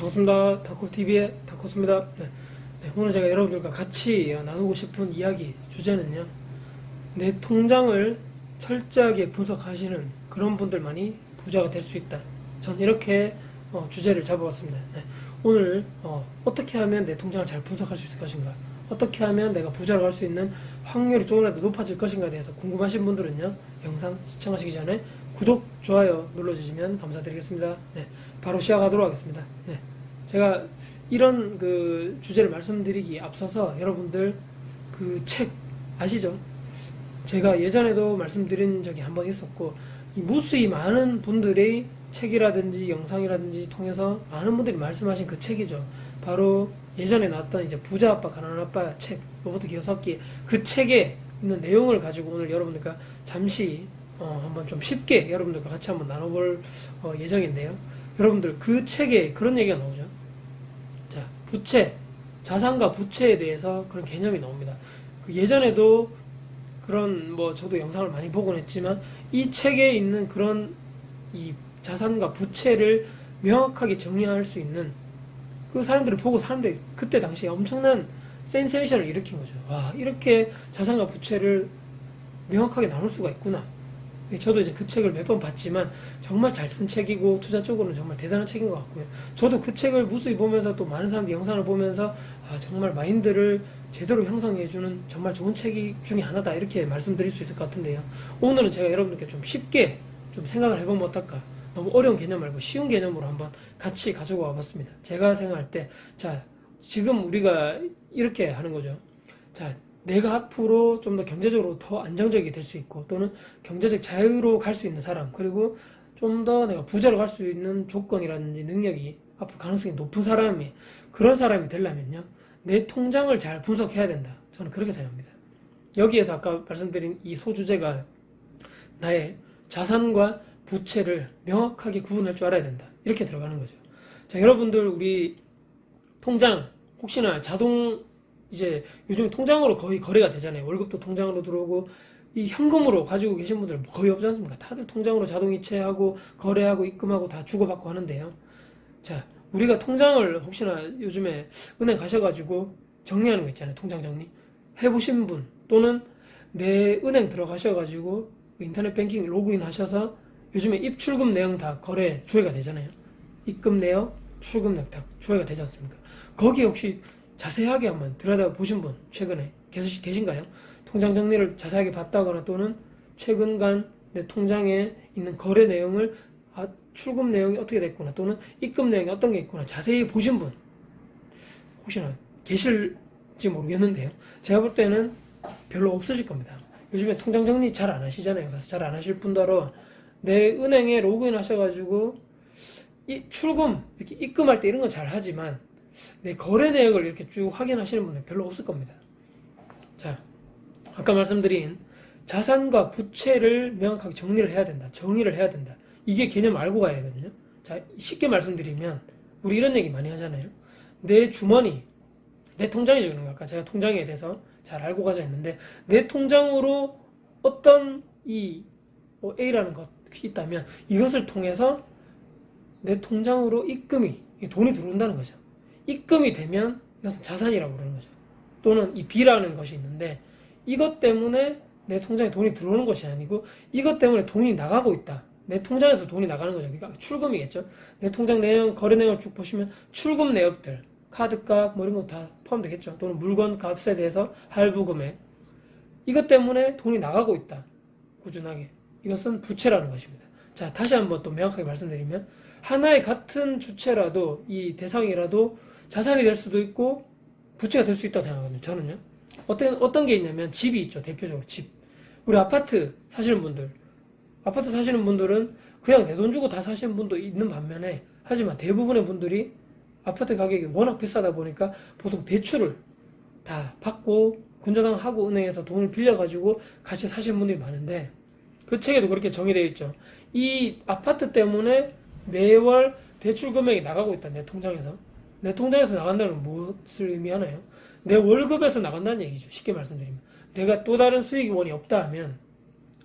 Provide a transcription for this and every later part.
반갑습니다. 다코TV의 다코스입니다. 오늘 제가 여러분들과 같이 나누고 싶은 이야기 주제는요, 내 통장을 철저하게 분석하시는 그런 분들만이 부자가 될 수 있다. 전 이렇게 주제를 잡아봤습니다. 오늘 어떻게 하면 내 통장을 잘 분석할 수 있을 것인가, 어떻게 하면 내가 부자로 갈 수 있는 확률이 조금이라도 높아질 것인가에 대해서 궁금하신 분들은요, 영상 시청하시기 전에 구독, 좋아요 눌러주시면 감사드리겠습니다. 바로 시작하도록 하겠습니다. 제가 이런 그 주제를 말씀드리기 앞서서 여러분들 그 책 아시죠? 제가 예전에도 말씀드린 적이 한번 있었고, 이 무수히 많은 분들이 책이라든지 영상이라든지 통해서 많은 분들이 말씀하신 그 책이죠. 바로 예전에 나왔던 이제 부자 아빠 가난한 아빠 책, 로버트 기요사키, 그 책에 있는 내용을 가지고 오늘 여러분들과 잠시 한번 좀 쉽게 여러분들과 같이 한번 나눠볼 예정인데요. 여러분들 그 책에 그런 얘기가 나오죠. 자, 부채, 자산과 부채에 대해서 그런 개념이 나옵니다. 그 예전에도 그런 저도 영상을 많이 보곤 했지만, 이 책에 있는 그런 이 자산과 부채를 명확하게 정의할 수 있는 그 사람들을 보고 사람들이 그때 당시에 엄청난 센세이션을 일으킨 거죠. 와, 이렇게 자산과 부채를 명확하게 나눌 수가 있구나. 저도 이제 그 책을 몇 번 봤지만 정말 잘 쓴 책이고 투자 쪽으로는 정말 대단한 책인 것 같고요. 저도 그 책을 무수히 보면서 또 많은 사람들 영상을 보면서 정말 마인드를 제대로 형성해주는 정말 좋은 책 중에 하나다, 이렇게 말씀드릴 수 있을 것 같은데요. 오늘은 제가 여러분들께 좀 쉽게 좀 생각을 해보면 어떨까, 너무 어려운 개념 말고 쉬운 개념으로 한번 같이 가지고 와봤습니다. 제가 생각할 때, 자, 지금 우리가 이렇게 하는 거죠. 자, 내가 앞으로 좀 더 경제적으로 더 안정적이 될 수 있고, 또는 경제적 자유로 갈 수 있는 사람, 그리고 좀 더 내가 부자로 갈 수 있는 조건이라든지 능력이 앞으로 가능성이 높은 사람이, 그런 사람이 되려면요, 내 통장을 잘 분석해야 된다. 저는 그렇게 생각합니다. 여기에서 아까 말씀드린 이 소주제가 나의 자산과 부채를 명확하게 구분할 줄 알아야 된다, 이렇게 들어가는 거죠. 자, 여러분들 우리 통장 혹시나 이제 요즘 통장으로 거의 거래가 되잖아요. 월급도 통장으로 들어오고, 이 현금으로 가지고 계신 분들 거의 없지 않습니까? 다들 통장으로 자동이체하고 거래하고 입금하고 다 주고받고 하는데요. 자, 우리가 통장을 혹시나 요즘에 은행 가셔가지고 정리하는 거 있잖아요. 통장 정리 해보신 분, 또는 내 은행 들어가셔가지고 인터넷 뱅킹 로그인 하셔서 요즘에 입출금 내용 다 거래 조회가 되잖아요. 입금 내역, 출금 내역 다 조회가 되지 않습니까? 거기 혹시 자세하게 한번 들여다보신 분 최근에 계신가요? 통장 정리를 자세하게 봤다거나, 또는 최근간 내 통장에 있는 거래 내용을 출금 내용이 어떻게 됐구나, 또는 입금 내용이 어떤 게 있구나 자세히 보신 분 혹시나 계실지 모르겠는데요. 제가 볼 때는 별로 없으실 겁니다. 요즘에 통장 정리 잘 안 하시잖아요. 그래서 잘 안 하실 뿐더러 내 은행에 로그인 하셔가지고 이 출금, 이렇게 입금할 때 이런 건 잘 하지만 내 거래 내역을 이렇게 쭉 확인하시는 분은 별로 없을 겁니다. 자, 아까 말씀드린 자산과 부채를 명확하게 정리를 해야 된다. 정의를 해야 된다. 이게 개념 알고 가야 되거든요. 자, 쉽게 말씀드리면 우리 이런 얘기 많이 하잖아요. 내 주머니, 내 통장이죠. 그런 거. 아까 제가 통장에 대해서 잘 알고 가자 했는데, 내 통장으로 어떤 A라는 것이 있다면 이것을 통해서 내 통장으로 돈이 들어온다는 거죠. 입금이 되면 이것은 자산이라고 그러는 거죠. 또는 이 B라는 것이 있는데, 이것 때문에 내 통장에 돈이 들어오는 것이 아니고 이것 때문에 돈이 나가고 있다. 내 통장에서 돈이 나가는 거죠. 그러니까 출금이겠죠. 내 통장 내용, 거래 내용을 쭉 보시면 출금 내역들, 카드값 이런 거 다 포함되겠죠. 또는 물건 값에 대해서 할부 금액, 이것 때문에 돈이 나가고 있다. 꾸준하게. 이것은 부채라는 것입니다. 자, 다시 한번 또 명확하게 말씀드리면, 하나의 같은 주체라도, 이 대상이라도 자산이 될 수도 있고 부채가 될 수 있다고 생각하거든요. 저는요. 어떤 게 있냐면 집이 있죠. 대표적으로 집. 우리 아파트 사시는 분들은 그냥 내 돈 주고 다 사시는 분도 있는 반면에, 하지만 대부분의 분들이 아파트 가격이 워낙 비싸다 보니까 보통 대출을 다 받고 근저당하고 은행에서 돈을 빌려가지고 같이 사시는 분들이 많은데, 그 책에도 그렇게 정의되어 있죠. 이 아파트 때문에 매월 대출 금액이 나가고 있다. 내 통장에서 나간다는 건 무엇을 의미하나요? 내 월급에서 나간다는 얘기죠. 쉽게 말씀드리면, 내가 또 다른 수익원이 없다 하면,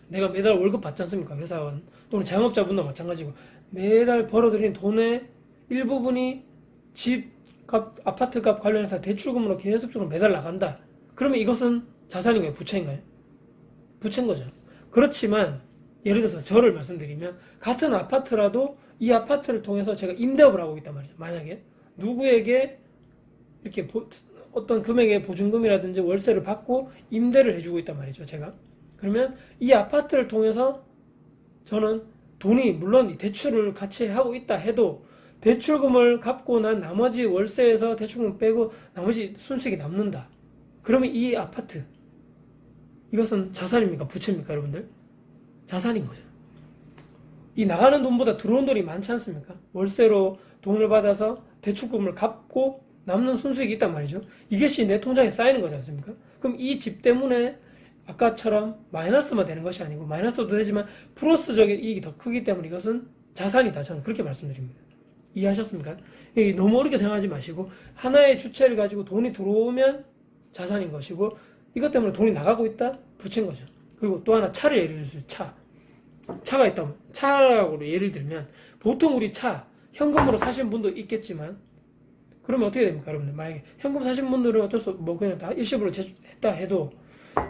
내가 매달 월급 받지 않습니까? 회사원 또는 자영업자분도 마찬가지고 매달 벌어들인 돈의 일부분이 집값, 아파트값 관련해서 대출금으로 계속적으로 매달 나간다. 그러면 이것은 자산인가요? 부채인가요? 부채인 거죠. 그렇지만 예를 들어서 저를 말씀드리면 같은 아파트라도 이 아파트를 통해서 제가 임대업을 하고 있단 말이죠. 만약에 누구에게 이렇게 어떤 금액의 보증금이라든지 월세를 받고 임대를 해주고 있단 말이죠. 제가. 그러면 이 아파트를 통해서 저는 돈이 물론 이 대출을 같이 하고 있다 해도 대출금을 갚고 난 나머지 월세에서 대출금 빼고 나머지 순수익이 남는다. 그러면 이 아파트 이것은 자산입니까? 부채입니까? 여러분들? 자산인 거죠. 이 나가는 돈보다 들어오는 돈이 많지 않습니까? 월세로 돈을 받아서 대출금을 갚고 남는 순수익이 있단 말이죠. 이것이 내 통장에 쌓이는 거지 않습니까? 그럼 이 집 때문에 아까처럼 마이너스만 되는 것이 아니고 마이너스도 되지만 플러스적인 이익이 더 크기 때문에 이것은 자산이다. 저는 그렇게 말씀드립니다. 이해하셨습니까? 너무 어렵게 생각하지 마시고 하나의 주체를 가지고 돈이 들어오면 자산인 것이고 이것 때문에 돈이 나가고 있다? 부채인 거죠. 그리고 또 하나 차를 예를 들어서 차가 있다면 차라고 예를 들면 보통 우리 차 현금으로 사신 분도 있겠지만 그러면 어떻게 됩니까? 여러분들 만약에 현금 사신 분들은 어쩔 수 없고 그냥 다 일시불로 제출했다 해도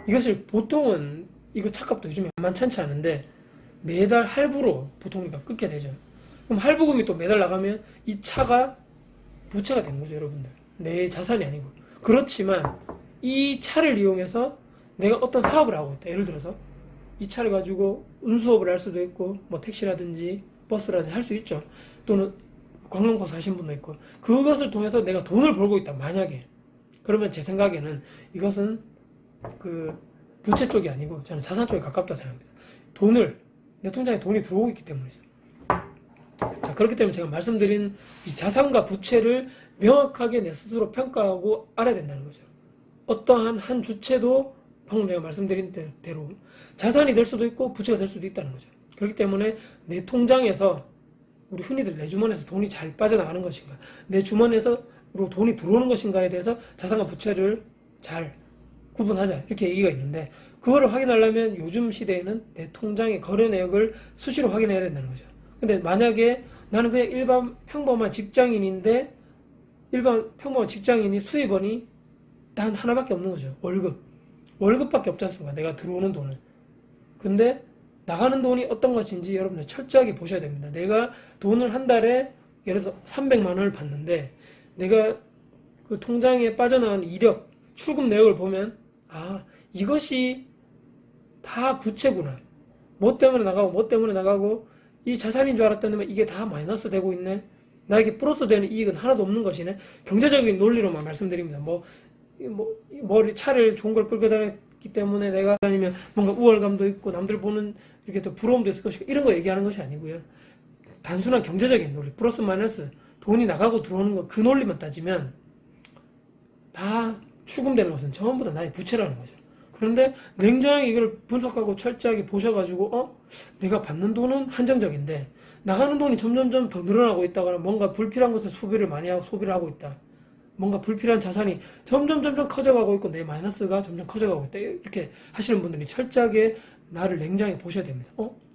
이것을 보통은 이거 차값도 요즘에 만만치 않은데 매달 할부로 보통 우리가 끊게 되죠. 그럼 할부금이 또 매달 나가면 이 차가 부채가 되는 거죠. 여러분들 내 자산이 아니고. 그렇지만 이 차를 이용해서 내가 어떤 사업을 하고 있다. 예를 들어서 이 차를 가지고 운수업을 할 수도 있고 뭐 택시라든지 버스라든지 할 수 있죠. 또는 관광버스 하신 분도 있고 그것을 통해서 내가 돈을 벌고 있다. 만약에 그러면 제 생각에는 이것은 그 부채 쪽이 아니고 저는 자산 쪽에 가깝다고 생각합니다. 내 통장에 돈이 들어오고 있기 때문이죠. 자, 그렇기 때문에 제가 말씀드린 이 자산과 부채를 명확하게 내 스스로 평가하고 알아야 된다는 거죠. 어떠한 한 주체도 방금 제가 말씀드린 대로 자산이 될 수도 있고 부채가 될 수도 있다는 거죠. 그렇기 때문에 내 통장에서 우리 흔히들 내 주머니에서 돈이 잘 빠져나가는 것인가 내 주머니에서 돈이 들어오는 것인가에 대해서 자산과 부채를 잘 구분하자 이렇게 얘기가 있는데 그거를 확인하려면 요즘 시대에는 내 통장의 거래 내역을 수시로 확인해야 된다는 거죠. 근데 만약에 나는 그냥 일반 평범한 직장인인데 평범한 직장인이 수입원이 단 하나밖에 없는 거죠. 월급밖에 없지 않습니까? 내가 들어오는 돈은. 근데 나가는 돈이 어떤 것인지 여러분들 철저하게 보셔야 됩니다. 내가 돈을 한 달에 예를 들어서 300만 원을 받는데 내가 그 통장에 빠져나가는 이력, 출금 내역을 보면 이것이 다 부채구나. 뭐 때문에 나가고 이 자산인 줄 알았더니 이게 다 마이너스 되고 있네. 나에게 플러스 되는 이익은 하나도 없는 것이네. 경제적인 논리로만 말씀드립니다. 차를 좋은 걸 끌고 다녔기 때문에 내가 다니면 뭔가 우월감도 있고 남들 보는 이렇게 또 부러움도 있을 것이고 이런 거 얘기하는 것이 아니고요. 단순한 경제적인 논리, 플러스 마이너스 돈이 나가고 들어오는 거 그 논리만 따지면 다 추금되는 것은 전부 다 나의 부채라는 거죠. 그런데 냉정하게 이걸 분석하고 철저하게 보셔가지고 내가 받는 돈은 한정적인데 나가는 돈이 점점점 더 늘어나고 있다거나 뭔가 불필요한 것에 소비를 하고 있다. 뭔가 불필요한 자산이 점점 커져가고 있고 내 마이너스가 점점 커져가고 있다. 이렇게 하시는 분들이 철저하게 나를 냉정하게 보셔야 됩니다.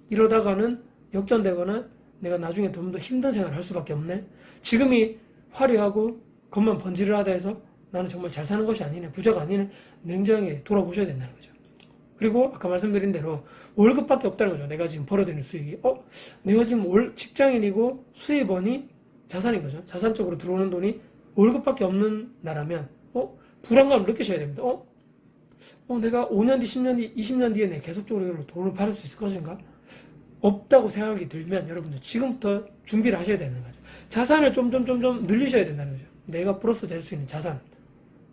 이러다가는 역전되거나 내가 나중에 좀 더 힘든 생활을 할 수밖에 없네. 지금이 화려하고 겉만 번지르르하다 해서 나는 정말 잘 사는 것이 아니네. 부자가 아니네. 냉정하게 돌아보셔야 된다는 거죠. 그리고 아까 말씀드린 대로 월급밖에 없다는 거죠. 내가 지금 벌어들이는 수익이. 내가 지금 직장인이고 수입원이 자산인 거죠. 자산 쪽으로 들어오는 돈이 월급밖에 없는 나라면 불안감을 느끼셔야 됩니다. 내가 5년 뒤, 10년 뒤, 20년 뒤에 내가 계속적으로 돈을 받을 수 있을 것인가? 없다고 생각이 들면 여러분들 지금부터 준비를 하셔야 되는 거죠. 자산을 점점 늘리셔야 된다는 거죠. 내가 플러스 될 수 있는 자산.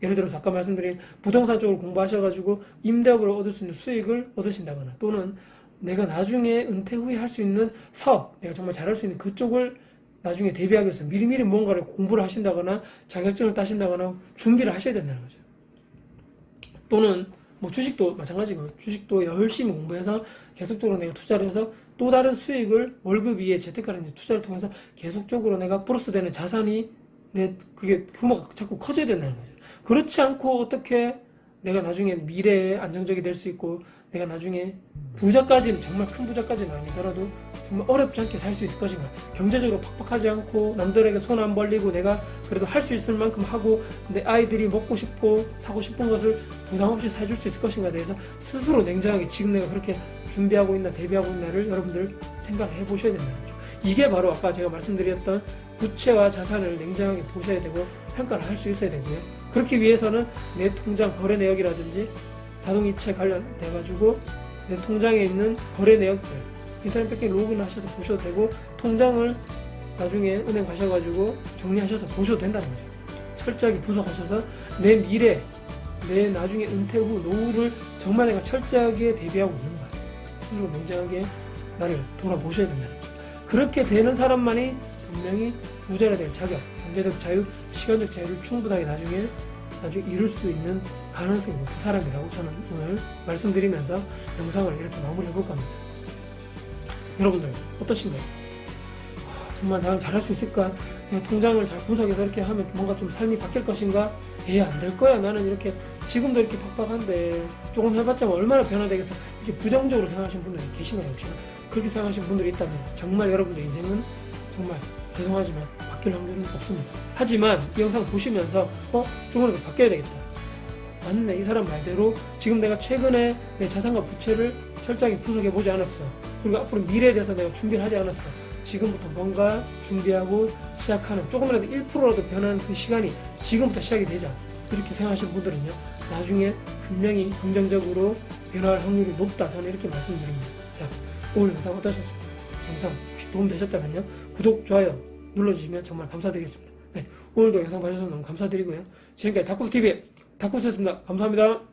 예를 들어서 아까 말씀드린 부동산 쪽을 공부하셔가지고 임대업으로 얻을 수 있는 수익을 얻으신다거나 또는 내가 나중에 은퇴 후에 할 수 있는 사업, 내가 정말 잘할 수 있는 그쪽을 나중에 대비하기 위해서 미리미리 뭔가를 공부를 하신다거나 자격증을 따신다거나 준비를 하셔야 된다는 거죠. 또는 주식도 마찬가지고 주식도 열심히 공부해서 계속적으로 내가 투자를 해서 또 다른 수익을 월급 위에 재테크라는 투자를 통해서 계속적으로 내가 플러스 되는 자산이 그게 규모가 자꾸 커져야 된다는 거죠. 그렇지 않고 어떻게 내가 나중에 미래에 안정적이 될 수 있고 내가 나중에 부자까지는 정말 큰 부자까지는 아니더라도 정말 어렵지 않게 살 수 있을 것인가. 경제적으로 팍팍하지 않고 남들에게 손 안 벌리고 내가 그래도 할 수 있을 만큼 하고 내 아이들이 먹고 싶고 사고 싶은 것을 부담 없이 사줄 수 있을 것인가에 대해서 스스로 냉정하게 지금 내가 그렇게 준비하고 있나 대비하고 있나를 여러분들 생각을 해보셔야 된다는 거죠. 이게 바로 아까 제가 말씀드렸던 부채와 자산을 냉정하게 보셔야 되고 평가를 할 수 있어야 되고요. 그렇기 위해서는 내 통장 거래 내역이라든지 자동이체 관련돼가지고 내 통장에 있는 거래 내역들 인터넷 뱅킹 로그인 하셔서 보셔도 되고 통장을 나중에 은행 가셔가지고 정리하셔서 보셔도 된다는 거죠. 철저하게 분석하셔서 내 미래, 내 나중에 은퇴 후 노후를 정말 내가 철저하게 대비하고 있는가 스스로 냉정하게 나를 돌아보셔야 된다는 거죠. 그렇게 되는 사람만이 분명히 부자가 될 자격, 경제적 자유, 시간적 자유를 충분하게 나중에 이룰 수 있는 가능성이 높은 사람이라고 저는 오늘 말씀드리면서 영상을 이렇게 마무리해 볼까 합니다. 여러분들 어떠신가요? 정말 나는 잘할 수 있을까? 내 통장을 잘 분석해서 이렇게 하면 뭔가 좀 삶이 바뀔 것인가? 안 될 거야. 나는 이렇게 지금도 이렇게 팍팍한데 조금 해봤자 얼마나 변화되겠어. 이렇게 부정적으로 생각하시는 분들이 계신가요? 혹시 그렇게 생각하시는 분들이 있다면 정말 여러분들 인생은 정말 죄송하지만 바뀔 확률은 없습니다. 하지만 이 영상 보시면서 조금이라도 바뀌어야 되겠다. 맞네, 이 사람 말대로 지금 내가 최근에 내 자산과 부채를 철저하게 분석해 보지 않았어. 그리고 앞으로 미래에 대해서 내가 준비를 하지 않았어. 지금부터 뭔가 준비하고 시작하는 조금이라도 1%라도 변하는 그 시간이 지금부터 시작이 되자. 이렇게 생각하시는 분들은요, 나중에 분명히 긍정적으로 변화할 확률이 높다. 저는 이렇게 말씀드립니다. 자, 오늘 영상 어떠셨습니까? 영상 혹시 도움되셨다면요, 구독, 좋아요 눌러주시면 정말 감사드리겠습니다. 네, 오늘도 영상 봐주셔서 너무 감사드리고요. 지금까지 다쿠스TV의 다쿠스였습니다. 감사합니다.